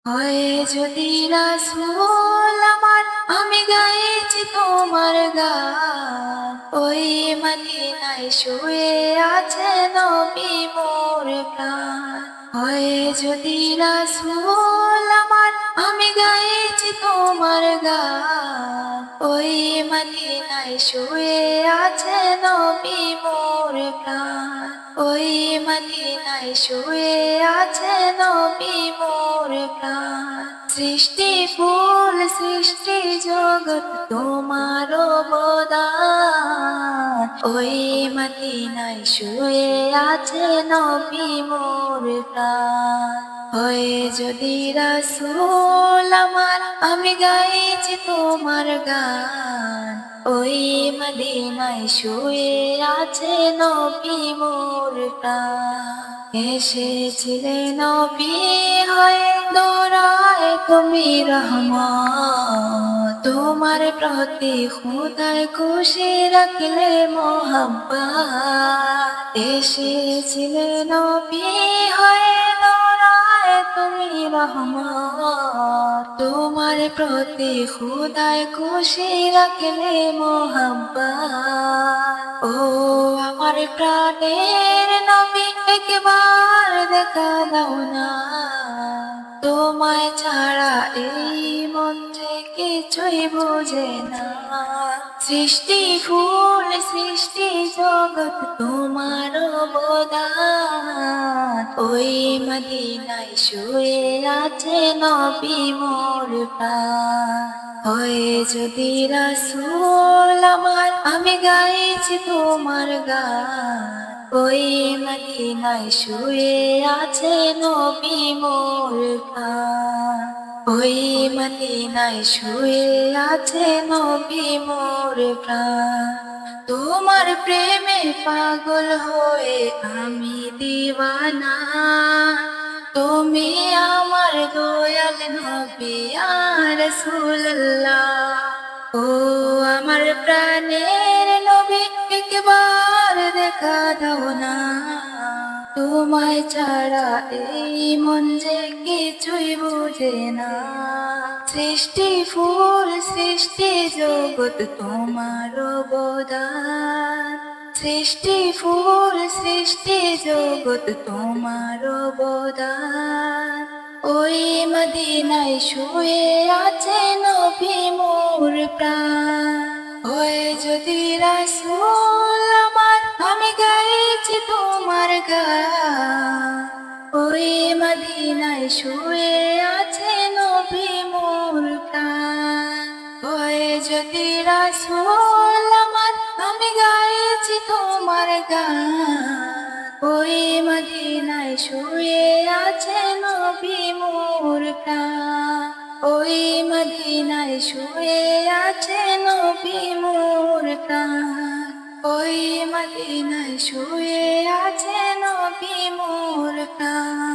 হয় যদি রাসূল আমার, আমি গাইছি তোমার গান। ওই মদিনায় শুয়ে আছে নবী মোর প্রাণ। হয় যদি রাসূল আমার, আমি গাইছি তোমার গান। ওই মদিনায় শুয়ে আছে নবী মোর প্রাণ। ওই মদিনায় শুয়ে আছে নবী মোর প্রাণ। সৃষ্টি ফুল সৃষ্টি জগৎ তোমার অবদান। ওই মদিনায় শুয়ে আছে নবী মোর প্রাণ। হয় যদি রাসূল আমার, আমি গাইছি তোমার গান। ওই মদিনায় শুয়ে আছে নবী মোর প্রাণ। এসেছিলেন নবী হয়ে, দৌড়ায় তুমি রহমত। তোমার প্রতি খোদায় খুশি রাখলে মোহাব্বত। এসেছিলেন নবী হয়ে, দৌড়ায় তুমি রহমত। তোমার প্রতি খোদায় খুশি রাখলে মোহাব্বত। ও আমার প্রাণের নবী, একবার দেখা দাও না। তোমায় ছাড়া এই মন যে কিছুই বোঝে না। সৃষ্টি ফুল সৃষ্টি জগৎ তোমার অবদান। ওই মদিনায় শুয়ে আছে নবী মোর প্রাণ। হয় যদি রাসূল আমার, আমি গাইছি তোমার গান। ওই মদিনায় শুয়ে আছে নবী মোর প্রাণ। ওই মদিনায় শুয়ে আছে নবী মোর প্রাণ। তোমার প্রেমে পাগল হয়ে আমি দিওয়ানা। তুমি আমার দয়াল নবী ইয়া রাসূলুল্লাহ। ও আমার প্রাণের নবী, একবার দেখা দাও না। তোমায় ছাড়া এই মন যে কিছুই বোঝে না। সৃষ্টি ফুল সৃষ্টি জগৎ তোমার অবদান। সৃষ্টি ফুল সৃষ্টি জগৎ তোমার অবদান। ওই মদিনায় শুয়ে আছে নবী মোর প্রাণ। হয় যদি রাসূল আমার, আমি গাইছি তোমার গান। ওই মদিনায় শুয়ে আছে নবী মোর প্রাণ। হয় যদি রাসূল আমার, আমি গাইছি তোমার গান। ওই মদিনায় শুয়ে আছে নবী মোর প্রাণ। ওই মদিনায় শুয়ে আছে নবী মোর প্রাণ। ওই মদিনায় শুয়ে আছে নবী মোর প্রাণ।